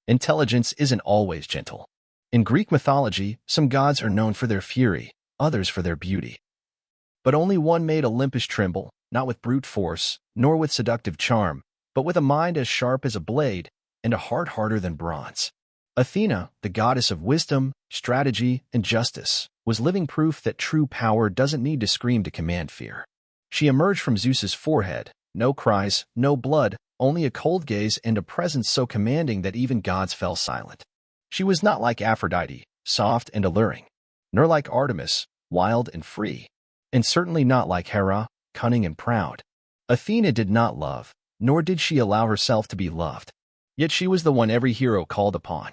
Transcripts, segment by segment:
Intelligence isn't always gentle. In Greek mythology, some gods are known for their fury, others for their beauty. But only one made Olympus tremble, not with brute force, nor with seductive charm, but with a mind as sharp as a blade and a heart harder than bronze. Athena, the goddess of wisdom, strategy, and justice, was living proof that true power doesn't need to scream to command fear. She emerged from Zeus's forehead, no cries, no blood, only a cold gaze and a presence so commanding that even gods fell silent. She was not like Aphrodite, soft and alluring, nor like Artemis, wild and free, and certainly not like Hera, cunning and proud. Athena did not love, nor did she allow herself to be loved. Yet she was the one every hero called upon.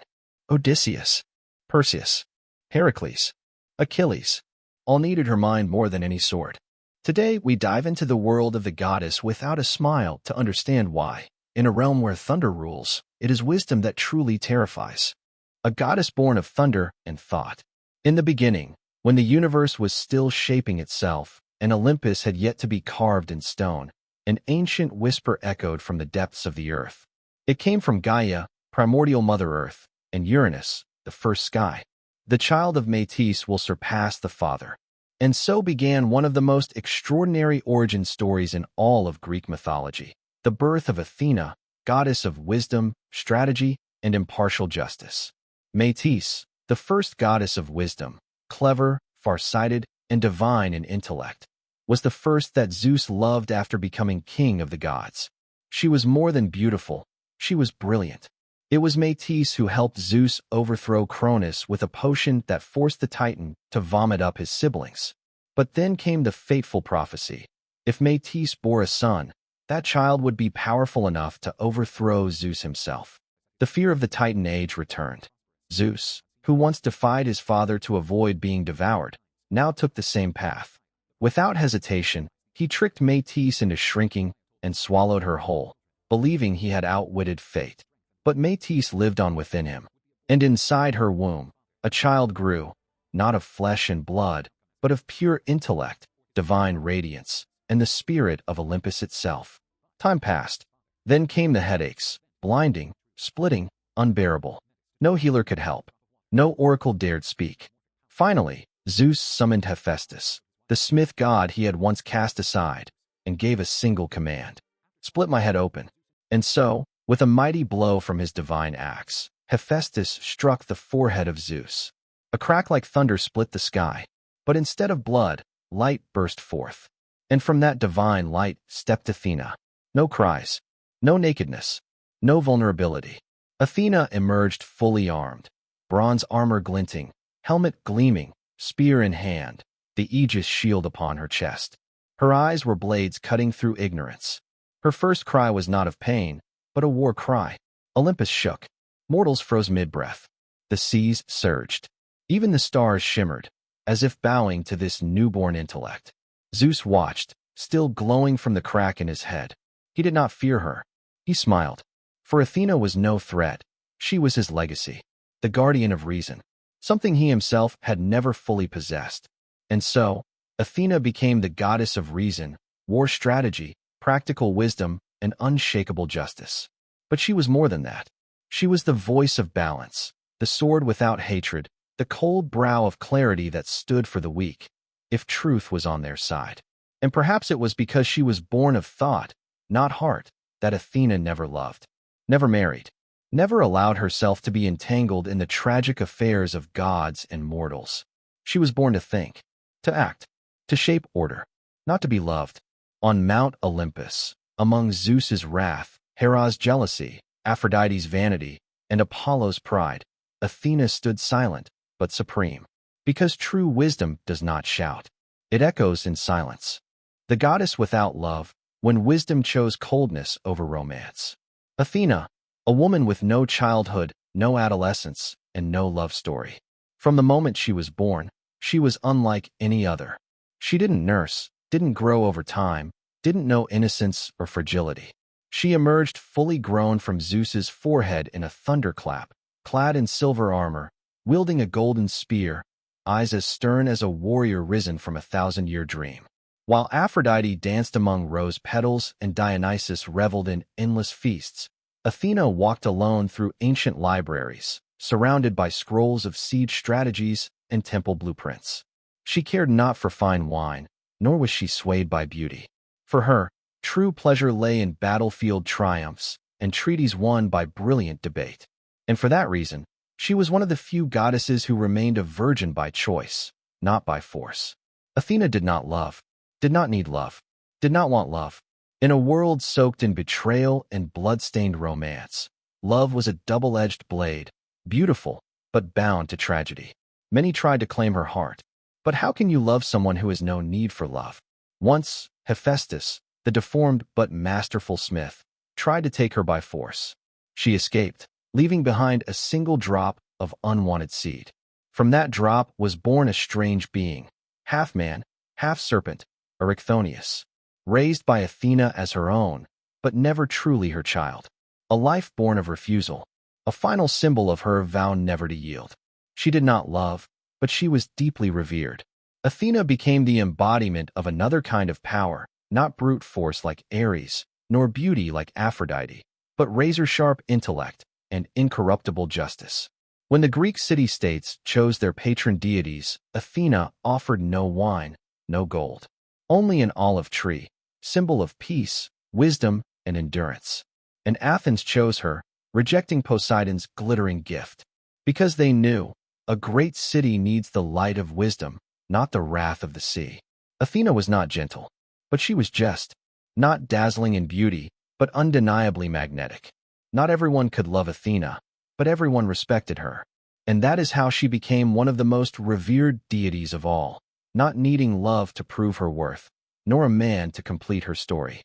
Odysseus, Perseus, Heracles, Achilles, all needed her mind more than any sword. Today, we dive into the world of the goddess without a smile to understand why. In a realm where thunder rules, it is wisdom that truly terrifies. A goddess born of thunder and thought. In the beginning, when the universe was still shaping itself, and Olympus had yet to be carved in stone, an ancient whisper echoed from the depths of the earth. It came from Gaia, primordial Mother Earth, and Uranus, the first sky. The child of Metis will surpass the father. And so began one of the most extraordinary origin stories in all of Greek mythology, the birth of Athena, goddess of wisdom, strategy, and impartial justice. Metis, the first goddess of wisdom, clever, farsighted, and divine in intellect, was the first that Zeus loved after becoming king of the gods. She was more than beautiful, she was brilliant. It was Metis who helped Zeus overthrow Cronus with a potion that forced the Titan to vomit up his siblings. But then came the fateful prophecy. If Metis bore a son, that child would be powerful enough to overthrow Zeus himself. The fear of the Titan age returned. Zeus, who once defied his father to avoid being devoured, now took the same path. Without hesitation, he tricked Metis into shrinking and swallowed her whole, believing he had outwitted fate. But Metis lived on within him, and inside her womb, a child grew, not of flesh and blood, but of pure intellect, divine radiance, and the spirit of Olympus itself. Time passed. Then came the headaches, blinding, splitting, unbearable. No healer could help. No oracle dared speak. Finally, Zeus summoned Hephaestus, the smith god he had once cast aside, and gave a single command. Split my head open. And so, with a mighty blow from his divine axe, Hephaestus struck the forehead of Zeus. A crack like thunder split the sky, but instead of blood, light burst forth. And from that divine light stepped Athena. No cries, no nakedness, no vulnerability. Athena emerged fully armed, bronze armor glinting, helmet gleaming, spear in hand, the aegis shield upon her chest. Her eyes were blades cutting through ignorance. Her first cry was not of pain, but a war cry. Olympus shook. Mortals froze mid-breath. The seas surged. Even the stars shimmered, as if bowing to this newborn intellect. Zeus watched, still glowing from the crack in his head. He did not fear her. He smiled. For Athena was no threat. She was his legacy, the guardian of reason, something he himself had never fully possessed. And so, Athena became the goddess of reason, war strategy, practical wisdom, and unshakable justice. But she was more than that. She was the voice of balance, the sword without hatred, the cold brow of clarity that stood for the weak, if truth was on their side. And perhaps it was because she was born of thought, not heart, that Athena never loved, never married, never allowed herself to be entangled in the tragic affairs of gods and mortals. She was born to think, to act, to shape order, not to be loved. On Mount Olympus, among Zeus's wrath, Hera's jealousy, Aphrodite's vanity, and Apollo's pride, Athena stood silent, but supreme. Because true wisdom does not shout. It echoes in silence. The goddess without love, when wisdom chose coldness over romance. Athena, a woman with no childhood, no adolescence, and no love story. From the moment she was born, she was unlike any other. She didn't nurse, didn't grow over time, didn't know innocence or fragility. She emerged fully grown from Zeus's forehead in a thunderclap, clad in silver armor, wielding a golden spear, eyes as stern as a warrior risen from a 1,000-year dream. While Aphrodite danced among rose petals and Dionysus reveled in endless feasts, Athena walked alone through ancient libraries, surrounded by scrolls of siege strategies and temple blueprints. She cared not for fine wine, nor was she swayed by beauty. For her, true pleasure lay in battlefield triumphs and treaties won by brilliant debate. And for that reason, she was one of the few goddesses who remained a virgin by choice, not by force. Athena did not love, did not need love, did not want love. In a world soaked in betrayal and blood-stained romance, love was a double-edged blade, beautiful, but bound to tragedy. Many tried to claim her heart. But how can you love someone who has no need for love? Once, Hephaestus, the deformed but masterful smith, tried to take her by force. She escaped, leaving behind a single drop of unwanted seed. From that drop was born a strange being, half man, half serpent, Erichthonius, raised by Athena as her own, but never truly her child. A life born of refusal, a final symbol of her vow never to yield. She did not love, but she was deeply revered. Athena became the embodiment of another kind of power, not brute force like Ares, nor beauty like Aphrodite, but razor-sharp intellect and incorruptible justice. When the Greek city-states chose their patron deities, Athena offered no wine, no gold, only an olive tree, symbol of peace, wisdom, and endurance. And Athens chose her, rejecting Poseidon's glittering gift, because they knew a great city needs the light of wisdom, not the wrath of the sea. Athena was not gentle, but she was just, not dazzling in beauty, but undeniably magnetic. Not everyone could love Athena, but everyone respected her. And that is how she became one of the most revered deities of all, not needing love to prove her worth, nor a man to complete her story.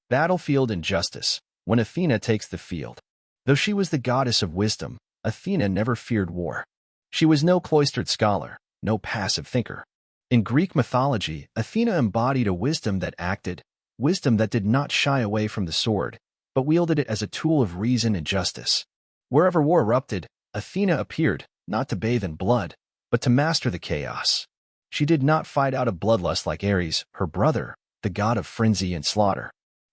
Battlefield and justice, when Athena takes the field. Though she was the goddess of wisdom, Athena never feared war. She was no cloistered scholar, no passive thinker. In Greek mythology, Athena embodied a wisdom that acted, wisdom that did not shy away from the sword, but wielded it as a tool of reason and justice. Wherever war erupted, Athena appeared, not to bathe in blood, but to master the chaos. She did not fight out of bloodlust like Ares, her brother, the god of frenzy and slaughter.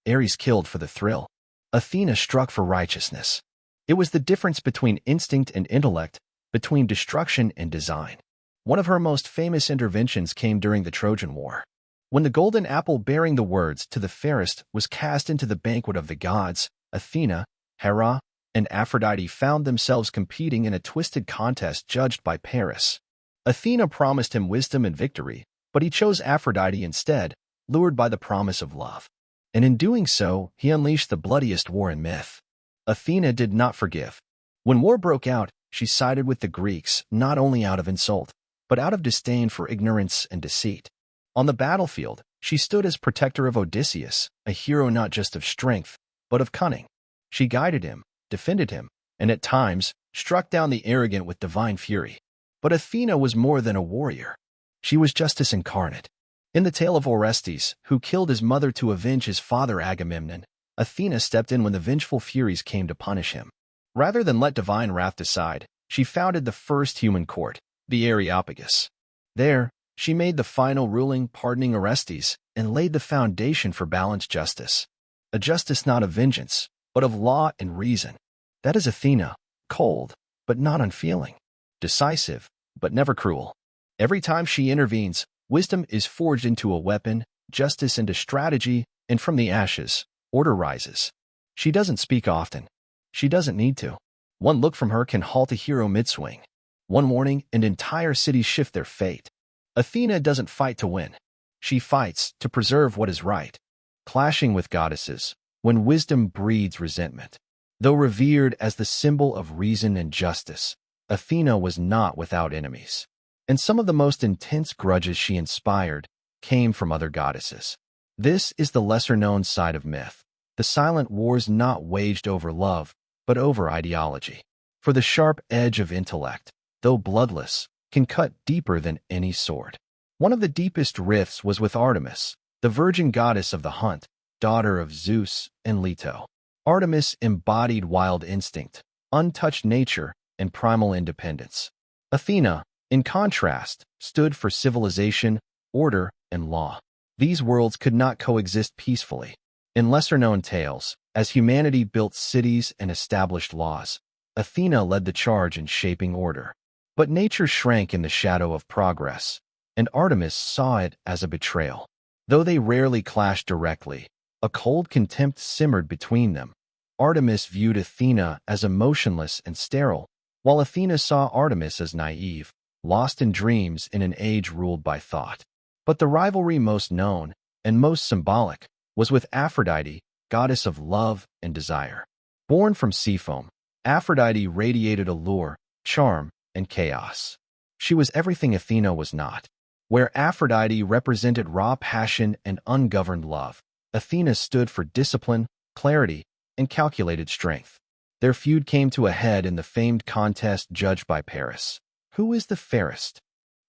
Ares killed for the thrill. Athena struck for righteousness. It was the difference between instinct and intellect, between destruction and design. One of her most famous interventions came during the Trojan War. When the golden apple bearing the words "to the fairest" was cast into the banquet of the gods, Athena, Hera, and Aphrodite found themselves competing in a twisted contest judged by Paris. Athena promised him wisdom and victory, but he chose Aphrodite instead, lured by the promise of love. And in doing so, he unleashed the bloodiest war in myth. Athena did not forgive. When war broke out, she sided with the Greeks, not only out of insult, but out of disdain for ignorance and deceit. On the battlefield, she stood as protector of Odysseus, a hero not just of strength, but of cunning. She guided him, defended him, and at times, struck down the arrogant with divine fury. But Athena was more than a warrior. She was justice incarnate. In the tale of Orestes, who killed his mother to avenge his father Agamemnon, Athena stepped in when the vengeful Furies came to punish him. Rather than let divine wrath decide, she founded the first human court, the Areopagus. There, she made the final ruling pardoning Orestes and laid the foundation for balanced justice. A justice not of vengeance, but of law and reason. That is Athena, cold, but not unfeeling. Decisive, but never cruel. Every time she intervenes, wisdom is forged into a weapon, justice into strategy, and from the ashes, order rises. She doesn't speak often. She doesn't need to. One look from her can halt a hero mid-swing. One warning, and entire cities shift their fate. Athena doesn't fight to win. She fights to preserve what is right, clashing with goddesses, when wisdom breeds resentment. Though revered as the symbol of reason and justice, Athena was not without enemies. And some of the most intense grudges she inspired came from other goddesses. This is the lesser-known side of myth, the silent wars not waged over love, but over ideology. For the sharp edge of intellect, though bloodless, can cut deeper than any sword. One of the deepest rifts was with Artemis, the virgin goddess of the hunt, daughter of Zeus and Leto. Artemis embodied wild instinct, untouched nature, and primal independence. Athena, in contrast, stood for civilization, order, and law. These worlds could not coexist peacefully. In lesser-known tales, As humanity built cities and established laws, Athena led the charge in shaping order. But nature shrank in the shadow of progress, and Artemis saw it as a betrayal. Though they rarely clashed directly, a cold contempt simmered between them. Artemis viewed Athena as emotionless and sterile, while Athena saw Artemis as naive, lost in dreams in an age ruled by thought. But the rivalry most known, and most symbolic, was with Aphrodite, goddess of love and desire. Born from sea foam, Aphrodite radiated allure, charm, and chaos. She was everything Athena was not. Where Aphrodite represented raw passion and ungoverned love, Athena stood for discipline, clarity, and calculated strength. Their feud came to a head in the famed contest judged by Paris. Who is the fairest?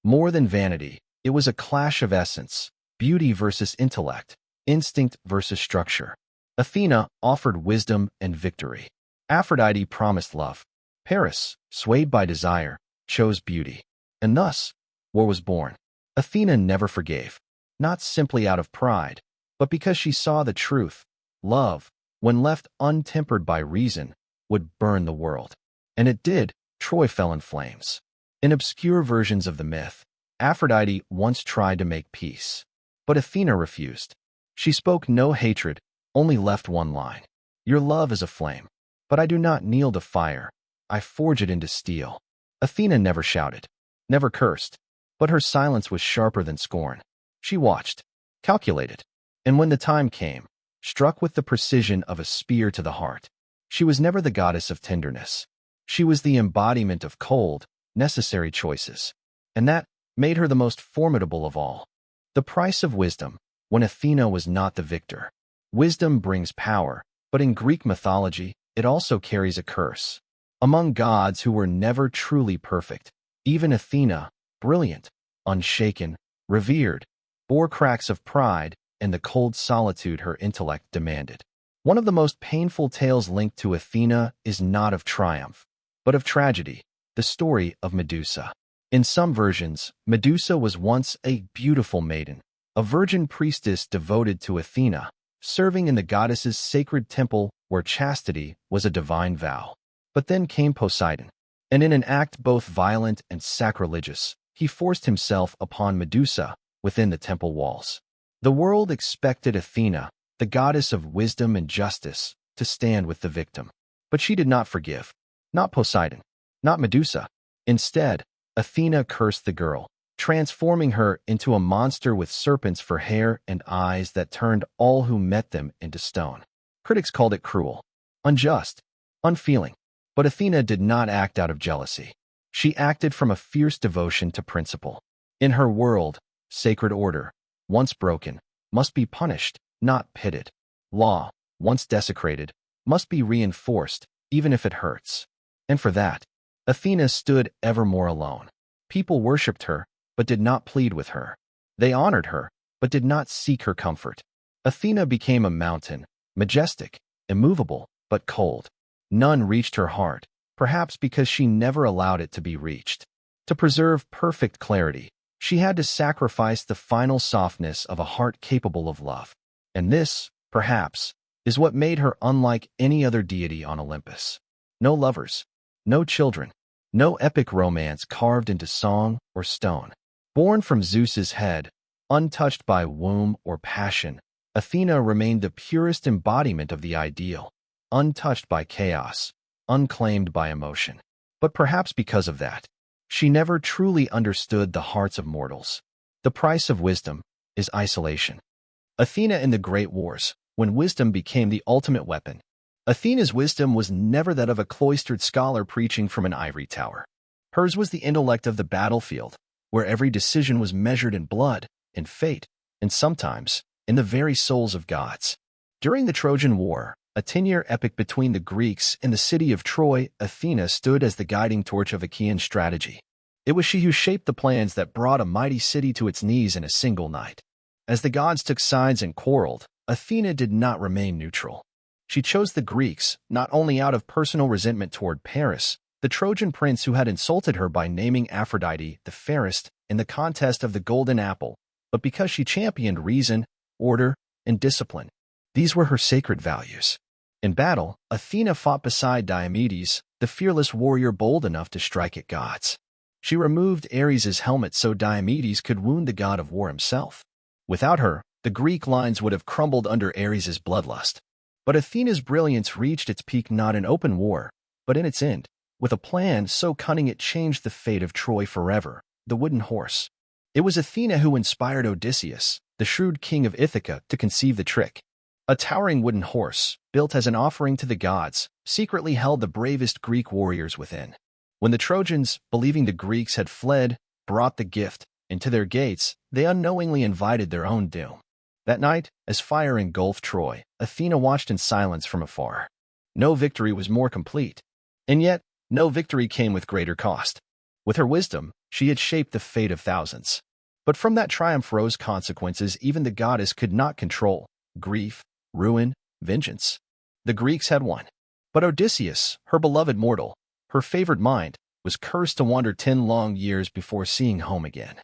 More than vanity, it was a clash of essence, beauty versus intellect, instinct versus structure. Athena offered wisdom and victory. Aphrodite promised love. Paris, swayed by desire, chose beauty. And thus, war was born. Athena never forgave, not simply out of pride, but because she saw the truth. Love, when left untempered by reason, would burn the world. And it did. Troy fell in flames. In obscure versions of the myth, Aphrodite once tried to make peace. But Athena refused. She spoke no hatred, only left one line. Your love is a flame, but I do not kneel to fire. I forge it into steel. Athena never shouted, never cursed, but her silence was sharper than scorn. She watched, calculated, and when the time came, struck with the precision of a spear to the heart. She was never the goddess of tenderness. She was the embodiment of cold, necessary choices. And that made her the most formidable of all. The price of wisdom, when Athena was not the victor. Wisdom brings power, but in Greek mythology, it also carries a curse. Among gods who were never truly perfect, even Athena, brilliant, unshaken, revered, bore cracks of pride and the cold solitude her intellect demanded. One of the most painful tales linked to Athena is not of triumph, but of tragedy, the story of Medusa. In some versions, Medusa was once a beautiful maiden, a virgin priestess devoted to Athena, serving in the goddess's sacred temple where chastity was a divine vow. But then came Poseidon, and in an act both violent and sacrilegious, he forced himself upon Medusa within the temple walls. The world expected Athena, the goddess of wisdom and justice, to stand with the victim. But she did not forgive. Not Poseidon, not Medusa. Instead, Athena cursed the girl, transforming her into a monster with serpents for hair and eyes that turned all who met them into stone. Critics called it cruel, unjust, unfeeling. But Athena did not act out of jealousy. She acted from a fierce devotion to principle. In her world, sacred order, once broken, must be punished, not pitted. Law, once desecrated, must be reinforced, even if it hurts. And for that, Athena stood evermore alone. People worshipped her, but did not plead with her. They honored her, but did not seek her comfort. Athena became a mountain, majestic, immovable, but cold. None reached her heart, perhaps because she never allowed it to be reached. To preserve perfect clarity, she had to sacrifice the final softness of a heart capable of love. And this, perhaps, is what made her unlike any other deity on Olympus. No lovers, no children, no epic romance carved into song or stone. Born from Zeus's head, untouched by womb or passion, Athena remained the purest embodiment of the ideal. Untouched by chaos, unclaimed by emotion. But perhaps because of that, she never truly understood the hearts of mortals. The price of wisdom is isolation. Athena in the Great Wars, when wisdom became the ultimate weapon. Athena's wisdom was never that of a cloistered scholar preaching from an ivory tower. Hers was the intellect of the battlefield, where every decision was measured in blood, in fate, and sometimes in the very souls of gods. During the Trojan War, a 10-year epic between the Greeks and the city of Troy, Athena stood as the guiding torch of Achaean strategy. It was she who shaped the plans that brought a mighty city to its knees in a single night. As the gods took sides and quarreled, Athena did not remain neutral. She chose the Greeks, not only out of personal resentment toward Paris, the Trojan prince who had insulted her by naming Aphrodite the fairest in the contest of the golden apple, but because she championed reason, order, and discipline. These were her sacred values. In battle, Athena fought beside Diomedes, the fearless warrior bold enough to strike at gods. She removed Ares's helmet so Diomedes could wound the god of war himself. Without her, the Greek lines would have crumbled under Ares's bloodlust. But Athena's brilliance reached its peak not in open war, but in its end, with a plan so cunning it changed the fate of Troy forever, the wooden horse. It was Athena who inspired Odysseus, the shrewd king of Ithaca, to conceive the trick. A towering wooden horse, built as an offering to the gods, secretly held the bravest Greek warriors within. When the Trojans, believing the Greeks had fled, brought the gift into their gates, they unknowingly invited their own doom. That night, as fire engulfed Troy, Athena watched in silence from afar. No victory was more complete. And yet, no victory came with greater cost. With her wisdom, she had shaped the fate of thousands. But from that triumph rose consequences even the goddess could not control: grief, ruin, vengeance. The Greeks had won. But Odysseus, her beloved mortal, her favored mind, was cursed to wander 10 long years before seeing home again.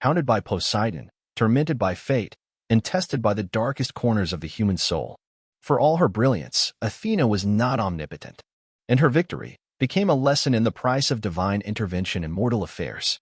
Hounded by Poseidon, tormented by fate, and tested by the darkest corners of the human soul. For all her brilliance, Athena was not omnipotent, and her victory became a lesson in the price of divine intervention in mortal affairs.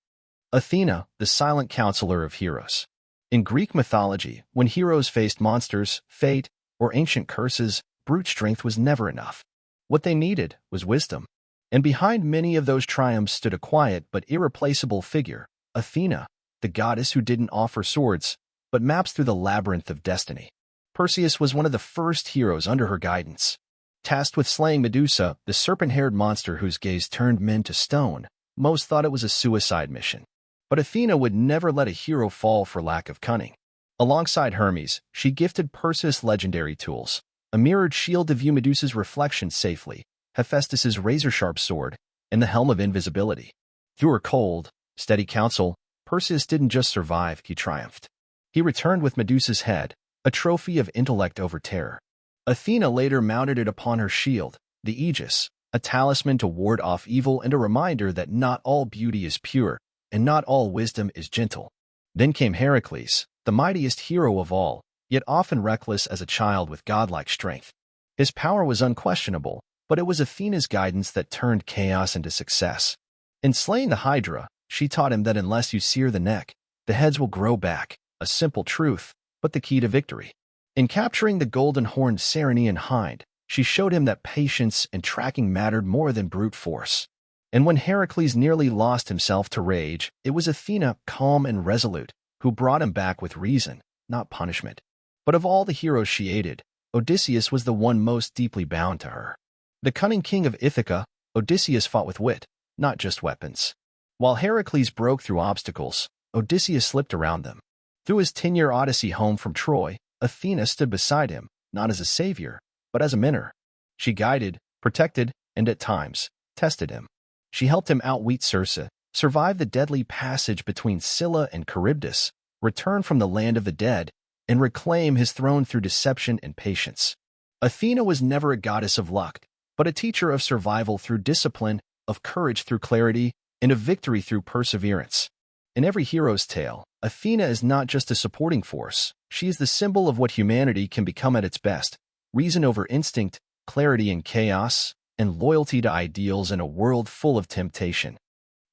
Athena, the silent counselor of heroes. In Greek mythology, when heroes faced monsters, fate, or ancient curses, brute strength was never enough. What they needed was wisdom. And behind many of those triumphs stood a quiet but irreplaceable figure, Athena, the goddess who didn't offer swords, but maps through the labyrinth of destiny. Perseus was one of the first heroes under her guidance. Tasked with slaying Medusa, the serpent-haired monster whose gaze turned men to stone, most thought it was a suicide mission. But Athena would never let a hero fall for lack of cunning. Alongside Hermes, she gifted Perseus legendary tools: a mirrored shield to view Medusa's reflection safely, Hephaestus's razor-sharp sword, and the helm of invisibility. Through her cold, steady counsel, Perseus didn't just survive, he triumphed. He returned with Medusa's head, a trophy of intellect over terror. Athena later mounted it upon her shield, the Aegis, a talisman to ward off evil and a reminder that not all beauty is pure, and not all wisdom is gentle. Then came Heracles, the mightiest hero of all, yet often reckless as a child with godlike strength. His power was unquestionable, but it was Athena's guidance that turned chaos into success. In slaying the Hydra, she taught him that unless you sear the neck, the heads will grow back, a simple truth, but the key to victory. In capturing the golden-horned Ceryneian hind, she showed him that patience and tracking mattered more than brute force. And when Heracles nearly lost himself to rage, it was Athena, calm and resolute, who brought him back with reason, not punishment. But of all the heroes she aided, Odysseus was the one most deeply bound to her. The cunning king of Ithaca, Odysseus fought with wit, not just weapons. While Heracles broke through obstacles, Odysseus slipped around them. Through his 10-year odyssey home from Troy, Athena stood beside him, not as a savior, but as a mentor. She guided, protected, and at times, tested him. She helped him outwit Circe, survive the deadly passage between Scylla and Charybdis, return from the land of the dead, and reclaim his throne through deception and patience. Athena was never a goddess of luck, but a teacher of survival through discipline, of courage through clarity, and of victory through perseverance. In every hero's tale, Athena is not just a supporting force, she is the symbol of what humanity can become at its best: reason over instinct, clarity in chaos, and loyalty to ideals in a world full of temptation.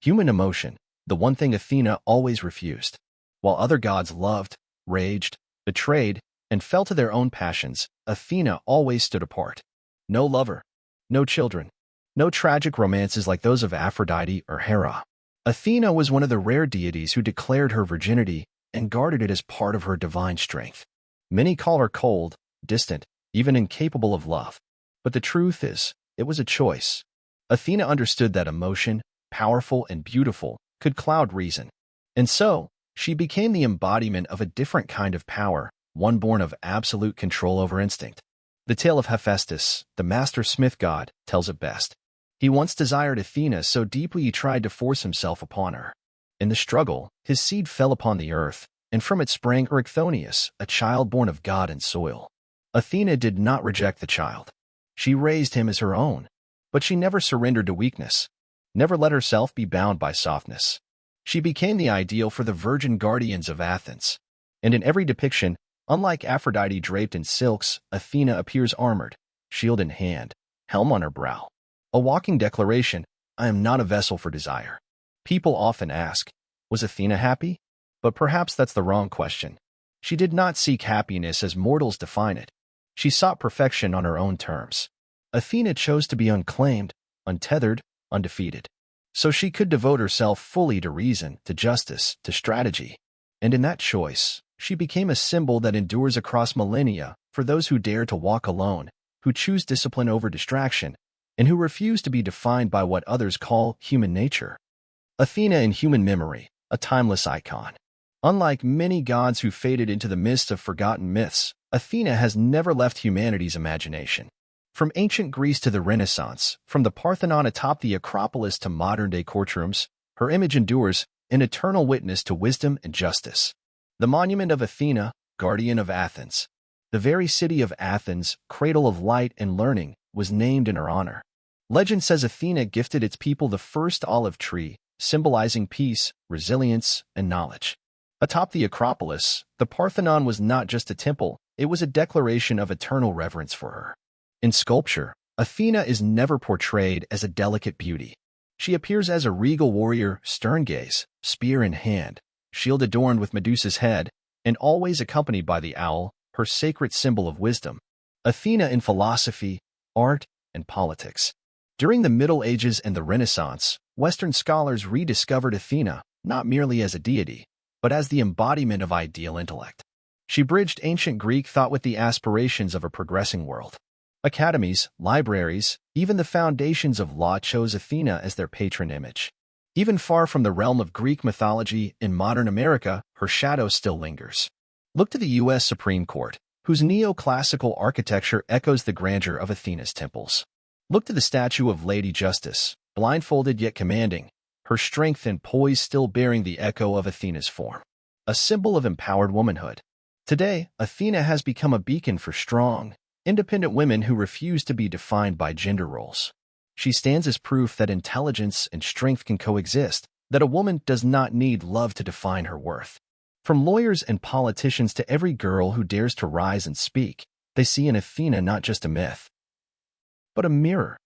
Human emotion, the one thing Athena always refused. While other gods loved, raged, betrayed, and fell to their own passions, Athena always stood apart. No lover, no children, no tragic romances like those of Aphrodite or Hera. Athena was one of the rare deities who declared her virginity and guarded it as part of her divine strength. Many call her cold, distant, even incapable of love. But the truth is, it was a choice. Athena understood that emotion, powerful and beautiful, could cloud reason. And so, she became the embodiment of a different kind of power, one born of absolute control over instinct. The tale of Hephaestus, the master smith god, tells it best. He once desired Athena so deeply he tried to force himself upon her. In the struggle, his seed fell upon the earth, and from it sprang Erichthonius, a child born of God and soil. Athena did not reject the child. She raised him as her own, but she never surrendered to weakness, never let herself be bound by softness. She became the ideal for the virgin guardians of Athens. And in every depiction, unlike Aphrodite draped in silks, Athena appears armored. shield in hand, helm on her brow. A walking declaration, I am not a vessel for desire. People often ask, was Athena happy? But perhaps that's the wrong question. She did not seek happiness as mortals define it. She sought perfection on her own terms. Athena chose to be unclaimed, untethered, undefeated. So she could devote herself fully to reason, to justice, to strategy. And in that choice, she became a symbol that endures across millennia for those who dare to walk alone, who choose discipline over distraction, and who refuse to be defined by what others call human nature. Athena in human memory, a timeless icon. Unlike many gods who faded into the mist of forgotten myths, Athena has never left humanity's imagination. From ancient Greece to the Renaissance, from the Parthenon atop the Acropolis to modern-day courtrooms, her image endures, an eternal witness to wisdom and justice. The monument of Athena, guardian of Athens. The very city of Athens, cradle of light and learning, was named in her honor. Legend says Athena gifted its people the first olive tree, symbolizing peace, resilience, and knowledge. Atop the Acropolis, the Parthenon was not just a temple, it was a declaration of eternal reverence for her. In sculpture, Athena is never portrayed as a delicate beauty. She appears as a regal warrior, stern gaze, spear in hand, shield adorned with Medusa's head, and always accompanied by the owl, her sacred symbol of wisdom. Athena in philosophy, art, and politics. During the Middle Ages and the Renaissance, Western scholars rediscovered Athena not merely as a deity, but as the embodiment of ideal intellect. She bridged ancient Greek thought with the aspirations of a progressing world. Academies, libraries, even the foundations of law chose Athena as their patron image. Even far from the realm of Greek mythology, in modern America, her shadow still lingers. Look to the U.S. Supreme Court, whose neoclassical architecture echoes the grandeur of Athena's temples. Look to the statue of Lady Justice, blindfolded yet commanding, her strength and poise still bearing the echo of Athena's form. A symbol of empowered womanhood. Today, Athena has become a beacon for strong, independent women who refuse to be defined by gender roles. She stands as proof that intelligence and strength can coexist, that a woman does not need love to define her worth. From lawyers and politicians to every girl who dares to rise and speak, they see in Athena not just a myth, but a mirror.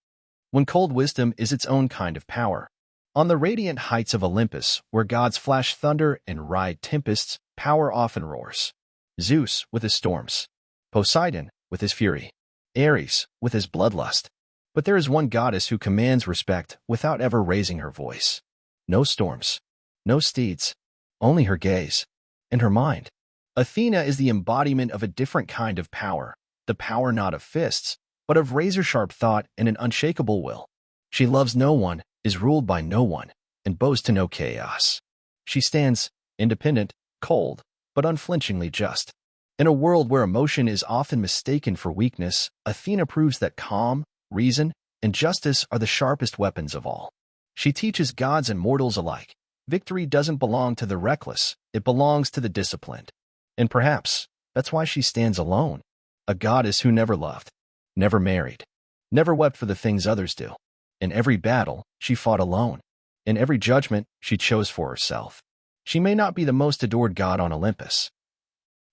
When cold wisdom is its own kind of power. On the radiant heights of Olympus, where gods flash thunder and ride tempests, power often roars. Zeus with his storms, Poseidon with his fury, Ares with his bloodlust. But there is one goddess who commands respect without ever raising her voice. No storms, no steeds, only her gaze and her mind. Athena is the embodiment of a different kind of power, the power not of fists, but of razor-sharp thought and an unshakable will. She loves no one, is ruled by no one, and bows to no chaos. She stands, independent, cold, but unflinchingly just. In a world where emotion is often mistaken for weakness, Athena proves that calm, reason, and justice are the sharpest weapons of all. She teaches gods and mortals alike. Victory doesn't belong to the reckless, it belongs to the disciplined. And perhaps that's why she stands alone, a goddess who never loved, never married, never wept for the things others do. In every battle, she fought alone. In every judgment, she chose for herself. She may not be the most adored god on Olympus,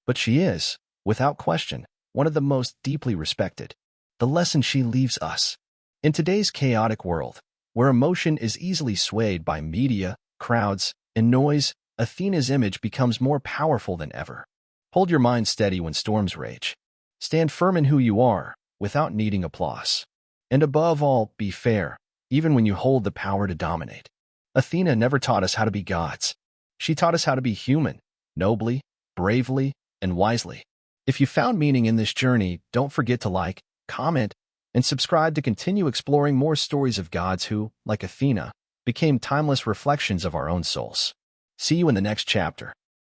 but she is, without question, one of the most deeply respected. The lesson she leaves us. In today's chaotic world, where emotion is easily swayed by media, crowds, and noise, Athena's image becomes more powerful than ever. Hold your mind steady when storms rage. Stand firm in who you are, without needing applause. And above all, be fair, even when you hold the power to dominate. Athena never taught us how to be gods. She taught us how to be human, nobly, bravely, and wisely. If you found meaning in this journey, don't forget to like, comment, and subscribe to continue exploring more stories of gods who, like Athena, became timeless reflections of our own souls. See you in the next chapter.